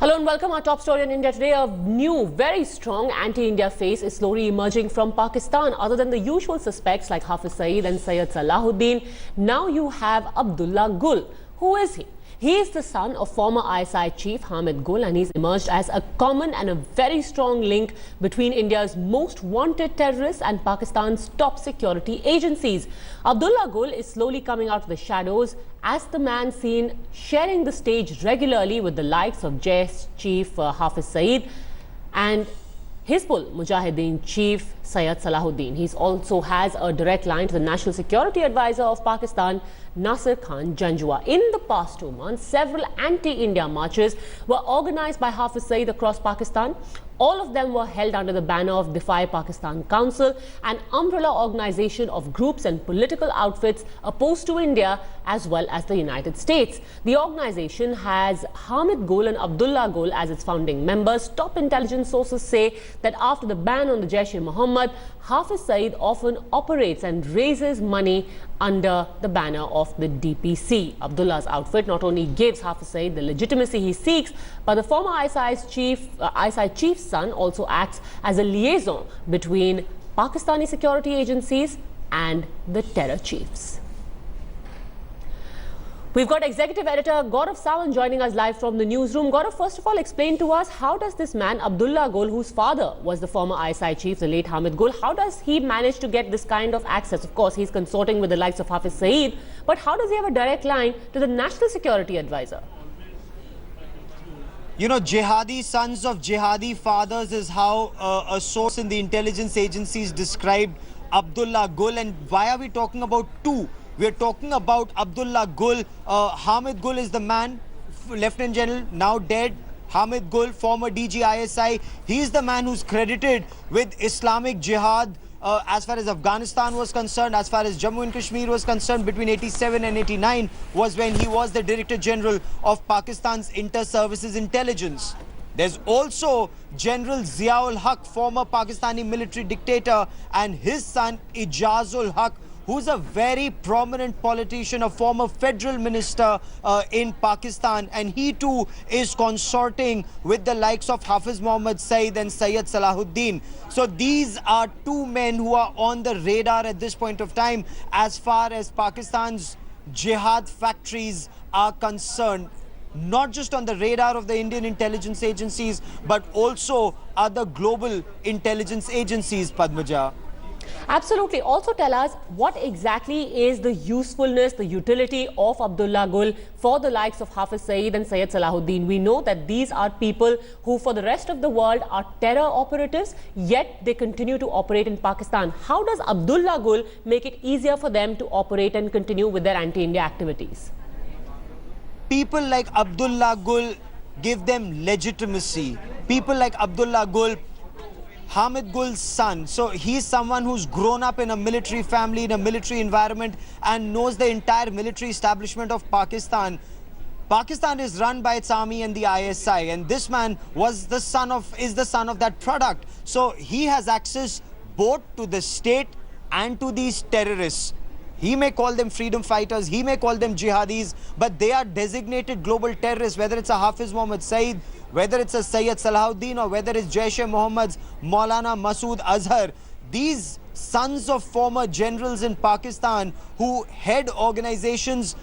Hello and welcome. Our top story in India today. A new, very strong anti-India face is slowly emerging from Pakistan. Other than the usual suspects like Hafiz Saeed and Syed Salahuddin, now you have Abdullah Gul. Who is he? He is the son of former ISI chief Hamid Gul, and he's emerged as a common and a very strong link between India's most wanted terrorists and Pakistan's top security agencies. Abdullah Gul is slowly coming out of the shadows as the man seen sharing the stage regularly with the likes of JS chief Hafiz Saeed and Hizbul Mujahideen chief Syed Salahuddin. He also has a direct line to the National Security Advisor of Pakistan, Nasir Khan Janjua. In the past 2 months, several anti-India marches were organized by Hafiz Saeed across Pakistan. All of them were held under the banner of Defy Pakistan Council, an umbrella organization of groups and political outfits opposed to India as well as the United States. The organization has Hamid Gul and Abdullah Gul as its founding members. Top intelligence sources say that after the ban on the Jaish-e-Mohammed, Hafiz Saeed often operates and raises money under the banner of the DPC. Abdullah's outfit not only gives Hafiz Saeed the legitimacy he seeks, but the former ISI chief's son also acts as a liaison between Pakistani security agencies and the terror chiefs. We've got Executive Editor Gaurav Sawant joining us live from the newsroom. Gaurav, first of all, explain to us, how does this man, Abdullah Gul, whose father was the former ISI chief, the late Hamid Gul, how does he manage to get this kind of access? Of course, he's consorting with the likes of Hafiz Saeed, but how does he have a direct line to the National Security Advisor? You know, Jihadi sons of Jihadi fathers is how a source in the intelligence agencies described Abdullah Gul. And why are we talking about two? We are talking about Abdullah Gul. Hamid Gul is the man, Lieutenant General, now dead. Hamid Gul, former DG ISI. He is the man who's credited with Islamic Jihad as far as Afghanistan was concerned, as far as Jammu and Kashmir was concerned. Between 87 and 89 was when he was the Director General of Pakistan's Inter-Services Intelligence. There's also General Ziaul Haq, former Pakistani military dictator, and his son Ijazul Haq, who's a very prominent politician, a former federal minister in Pakistan, and he too is consorting with the likes of Hafiz Muhammad Saeed and Syed Salahuddin. So these are two men who are on the radar at this point of time as far as Pakistan's jihad factories are concerned. Not just on the radar of the Indian intelligence agencies, but also other global intelligence agencies, Padmaja. Absolutely. Also tell us, what exactly is the usefulness, the utility of Abdullah Gul for the likes of Hafiz Saeed and Syed Salahuddin? We know that these are people who for the rest of the world are terror operatives, yet they continue to operate in Pakistan. How does Abdullah Gul make it easier for them to operate and continue with their anti-India activities? People like Abdullah Gul give them legitimacy. People like Abdullah Gul, Hamid Gul's son, so he's someone who's grown up in a military family, in a military environment, and knows the entire military establishment of Pakistan. Pakistan is run by its army and the ISI, and this man is the son of that product. So he has access both to the state and to these terrorists. He may call them freedom fighters, he may call them jihadis, but they are designated global terrorists, whether it's a Hafiz Muhammad Saeed, whether it's a Syed Salahuddin, or whether it's Jaish-e-Mohammed's Maulana Masood Azhar. These sons of former generals in Pakistan who head organizations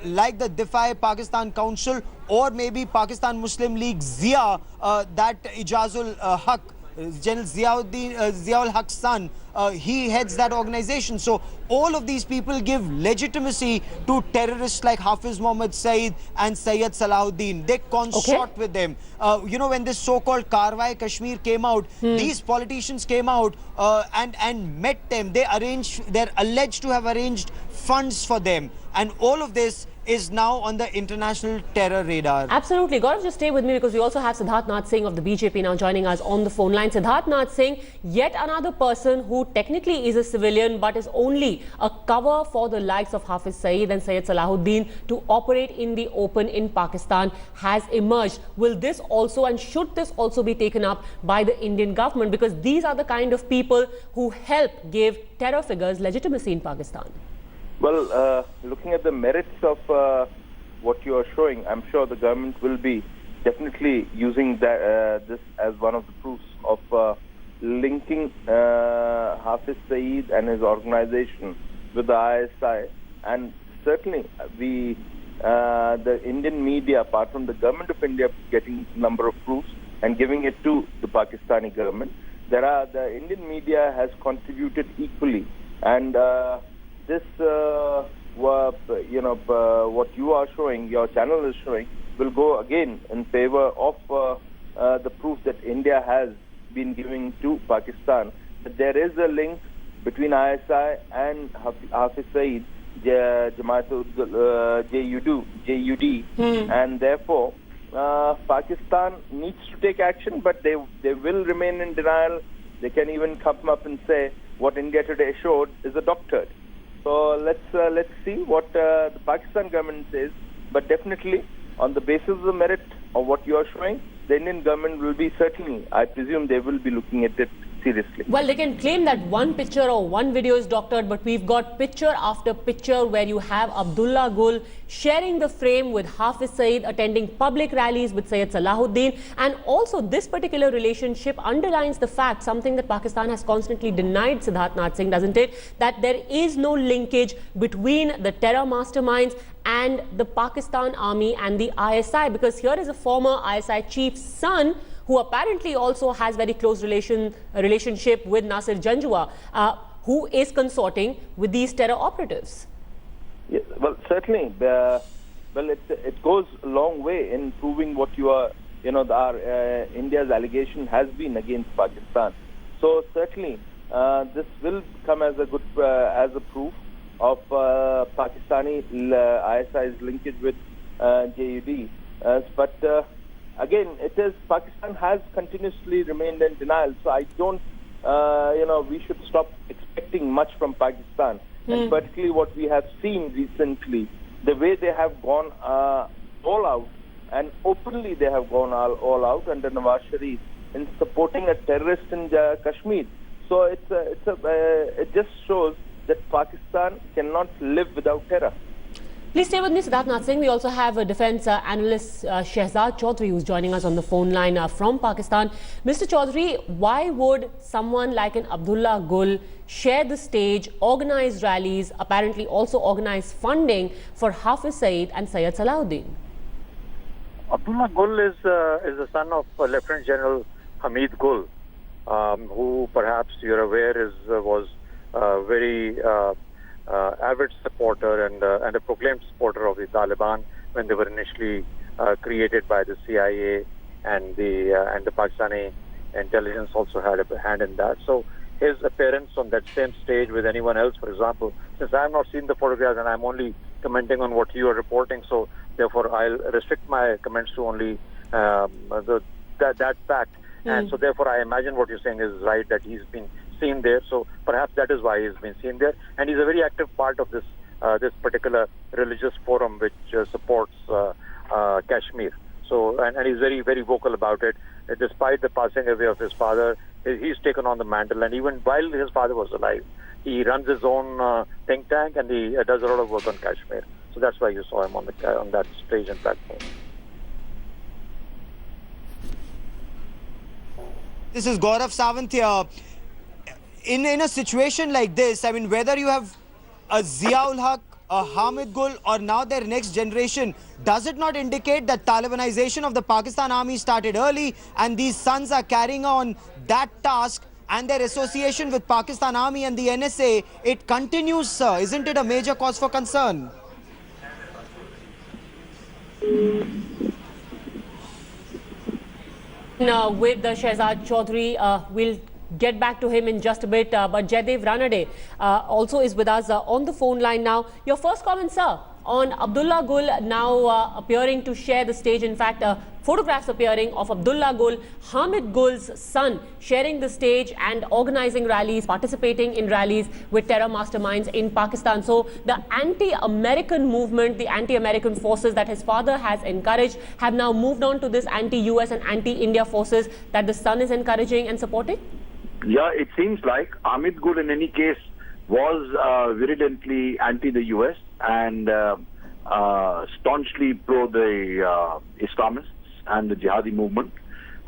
like the Defy Pakistan Council, or maybe Pakistan Muslim League Zia, that Ijazul Haq, General Ziaul Haq's son, he heads that organization. So all of these people give legitimacy to terrorists like Hafiz Muhammad Saeed and Syed Salahuddin. They consort with them. You know, when this so-called Karwai Kashmir came out, these politicians came out and met them. They're alleged to have arranged funds for them. And all of this is now on the international terror radar. Absolutely. Gaurav, just stay with me because we also have Siddharth Nath Singh of the BJP now joining us on the phone line. Siddharth Nath Singh, yet another person who technically is a civilian but is only a cover for the likes of Hafiz Saeed and Syed Salahuddin to operate in the open in Pakistan, has emerged. Will this also, and should this also be taken up by the Indian government? Because these are the kind of people who help give terror figures legitimacy in Pakistan. Well, looking at the merits of what you are showing, I'm sure the government will be definitely using that, this as one of the proofs of linking Hafiz Saeed and his organization with the ISI. And certainly the Indian media, apart from the government of India getting a number of proofs and giving it to the Pakistani government, the Indian media has contributed equally. And this, what you are showing, your channel is showing, will go again in favor of the proof that India has been giving to Pakistan, that there is a link between ISI and Hafiz Saeed, JUD, and therefore Pakistan needs to take action, but they will remain in denial. They can even come up and say what India today showed is a doctored. So let's see what the Pakistan government says, but definitely on the basis of the merit of what you are showing, the Indian government will be certainly, I presume they will be looking at it seriously. Well, they can claim that one picture or one video is doctored, but we've got picture after picture where you have Abdullah Gul sharing the frame with Hafiz Saeed, attending public rallies with Syed Salahuddin. And also this particular relationship underlines the fact, something that Pakistan has constantly denied, Siddharth Nath Singh, doesn't it? That there is no linkage between the terror masterminds and the Pakistan army and the ISI, because here is a former ISI chief's son who apparently also has very close relationship with Nasir Janjua, who is consorting with these terror operatives. Yes, well, certainly. It goes a long way in proving what you are, India's allegation has been against Pakistan. So certainly, this will come as a good, as a proof of Pakistani ISI's linkage with JUD. But again, Pakistan has continuously remained in denial. So I don't, we should stop expecting much from Pakistan. And particularly what we have seen recently, the way they have gone all out, and openly they have gone all out under Nawaz Sharif in supporting a terrorist in Kashmir. So it just shows that Pakistan cannot live without terror. Please stay with me, Siddharth Nath Singh. We also have a defense analyst, Shehzad Chaudhary, who's joining us on the phone line from Pakistan. Mr. Chaudhary, why would someone like an Abdullah Gul share the stage, organize rallies, apparently also organize funding for Hafiz Saeed and Syed Salahuddin? Abdullah Gul is the son of Lieutenant General Hamid Gul, who perhaps you're aware was very avid supporter and a proclaimed supporter of the Taliban when they were initially created by the CIA, and the Pakistani intelligence also had a hand in that. So his appearance on that same stage with anyone else, for example, since I have not seen the photographs and I'm only commenting on what you are reporting, so therefore I'll restrict my comments to only that fact. And so therefore I imagine what you're saying is right, that he's been seen there. So perhaps that is why he's been seen there. And he's a very active part of this particular religious forum which supports Kashmir. So and he's very, very vocal about it. Despite the passing away of his father, he's taken on the mantle. And even while his father was alive, he runs his own think tank, and he does a lot of work on Kashmir. So that's why you saw him on that stage and platform. This is Gaurav Sawant here. In a situation like this, I mean, whether you have a Ziaul Haq, a Hamid Gul, or now their next generation, does it not indicate that Talibanization of the Pakistan army started early and these sons are carrying on that task, and their association with Pakistan army and the NSA, it continues, sir? Isn't it a major cause for concern? With the Shehzad Chaudhary, we'll get back to him in just a bit, but Jaidev Ranade also is with us on the phone line now. Your first comment, sir, on Abdullah Gul now appearing to share the stage. In fact, photographs appearing of Abdullah Gul, Hamid Gul's son, sharing the stage and organizing rallies, participating in rallies with terror masterminds in Pakistan. So the anti-American movement, the anti-American forces that his father has encouraged, have now moved on to this anti-US and anti-India forces that the son is encouraging and supporting? Yeah, it seems like Hamid Gul in any case was virulently anti the US and staunchly pro the Islamists. and the Jihadi movement.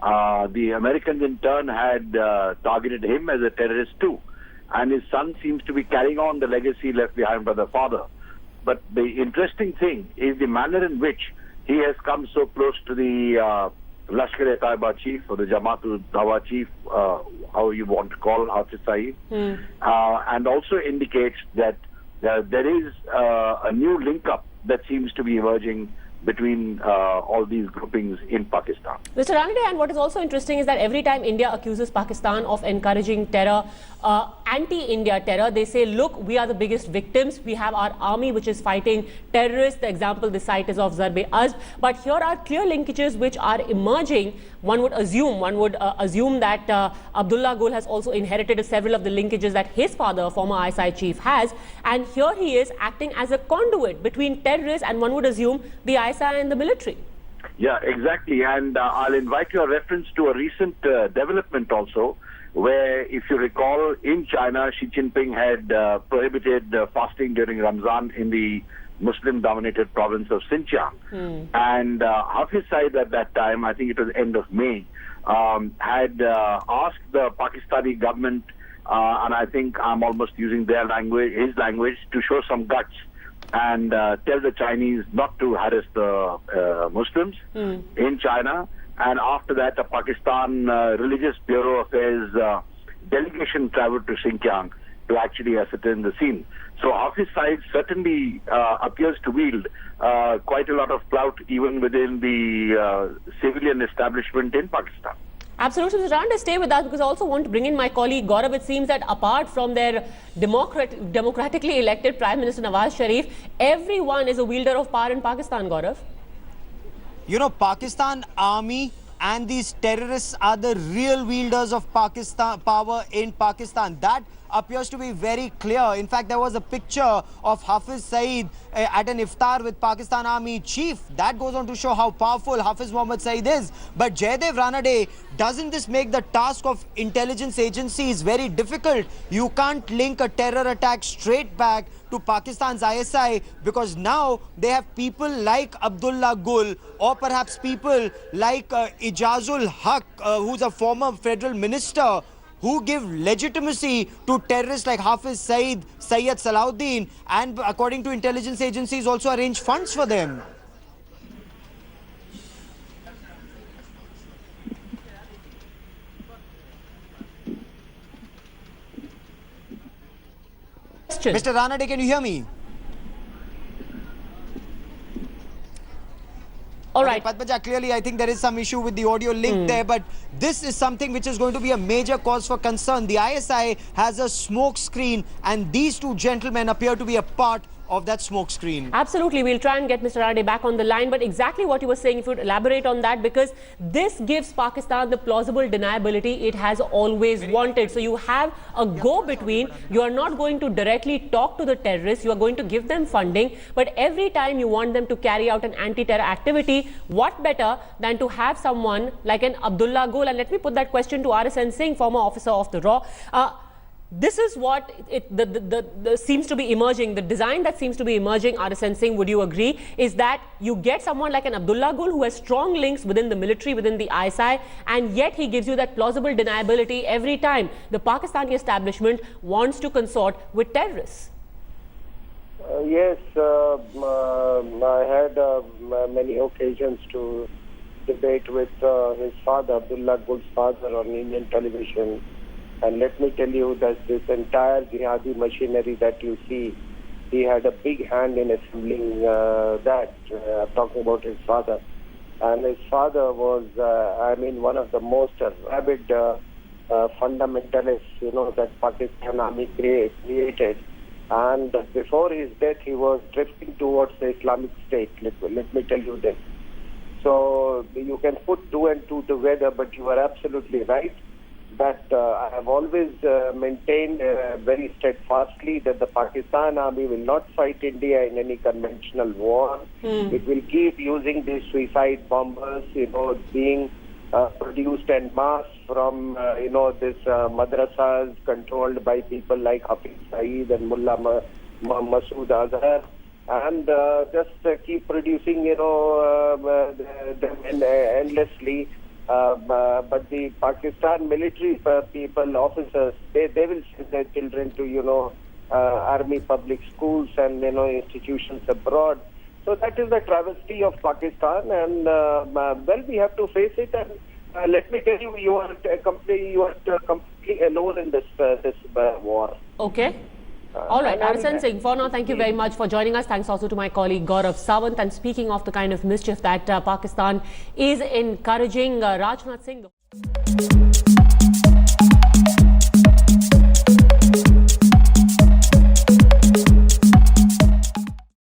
The Americans in turn had targeted him as a terrorist too. And his son seems to be carrying on the legacy left behind by the father. But the interesting thing is the manner in which he has come so close to the Lashkar-e-Taiba chief, or the Jamaat-ul-Dawa chief, how you want to call Hafiz Saeed, and also indicates that there is a new link-up that seems to be emerging between all these groupings in Pakistan. Mr. Ranade, and what is also interesting is that every time India accuses Pakistan of encouraging terror, anti-India terror, they say, look, we are the biggest victims. We have our army which is fighting terrorists. The example they cite is of Zarb-e-Azb. But here are clear linkages which are emerging. One would assume that Abdullah Gul has also inherited several of the linkages that his father, former ISI chief, has. And here he is acting as a conduit between terrorists and one would assume the ISI and the military. Yeah, exactly. And I'll invite your reference to a recent development also, where, if you recall, in China, Xi Jinping had prohibited fasting during Ramzan in the Muslim-dominated province of Xinjiang. And Hafiz Saeed at that time, I think it was end of May, had asked the Pakistani government, and I think I'm almost using their language, his language, to show some guts and tell the Chinese not to harass the Muslims in China. And after that, a Pakistan Religious Bureau Affairs delegation traveled to Xinjiang to actually ascertain the scene. So Hafiz Saeed certainly appears to wield quite a lot of clout even within the civilian establishment in Pakistan. Absolutely. Mr. Rande, stay with us because I also want to bring in my colleague Gaurav. It seems that apart from their democratically elected Prime Minister Nawaz Sharif, everyone is a wielder of power in Pakistan, Gaurav. You know, Pakistan Army and these terrorists are the real wielders of Pakistan power in Pakistan. That appears to be very clear. In fact, there was a picture of Hafiz Saeed at an iftar with Pakistan Army chief. That goes on to show how powerful Hafiz Muhammad Saeed is. But Jaydev Ranade, doesn't this make the task of intelligence agencies very difficult? You can't link a terror attack straight back to Pakistan's ISI because now they have people like Abdullah Gul or perhaps people like Ijazul Haq, who's a former federal minister, who give legitimacy to terrorists like Hafiz Saeed, Sayyid Salahuddin, and according to intelligence agencies also arrange funds for them. Mr. Ranade, can you hear me? All right. Padmaja, clearly I think there is some issue with the audio link there, but this is something which is going to be a major cause for concern. The ISI has a smoke screen and these two gentlemen appear to be a part of that smoke screen. Absolutely. We'll try and get Mr. Rade back on the line. But exactly what you were saying, if you would elaborate on that, because this gives Pakistan the plausible deniability it has always wanted. So you have a go-between. You are not going to directly talk to the terrorists. You are going to give them funding. But every time you want them to carry out an anti-terror activity, what better than to have someone like an Abdullah Gul? And let me put that question to RSN Singh, former officer of the RAW. This is what seems to be emerging. The design that seems to be emerging, RSN Singh, would you agree, is that you get someone like an Abdullah Gul who has strong links within the military, within the ISI, and yet he gives you that plausible deniability every time the Pakistani establishment wants to consort with terrorists. Yes, I had many occasions to debate with his father, Abdullah Gul's father, on Indian television. And let me tell you that this entire Jihadi machinery that you see, he had a big hand in assembling that. I'm talking about his father. And his father was, one of the most rabid fundamentalists, that Pakistan Army created. And before his death, he was drifting towards the Islamic State. Let me tell you this. So you can put two and two together, but you are absolutely right that I have always maintained very steadfastly that the Pakistan Army will not fight India in any conventional war. It will keep using these suicide bombers, being produced en masse from, this madrasas controlled by people like Hafiz Saeed and Mullah Masood Azhar. And just keep producing, them endlessly. But the Pakistan military people, officers, they will send their children to, army public schools and, institutions abroad. So that is the travesty of Pakistan, and well, we have to face it. And let me tell you, you are completely alone in this war. Okay. All right, Arsan Singh, for now, thank you very much for joining us. Thanks also to my colleague Gaurav Sawant. And speaking of the kind of mischief that Pakistan is encouraging, Rajnath Singh.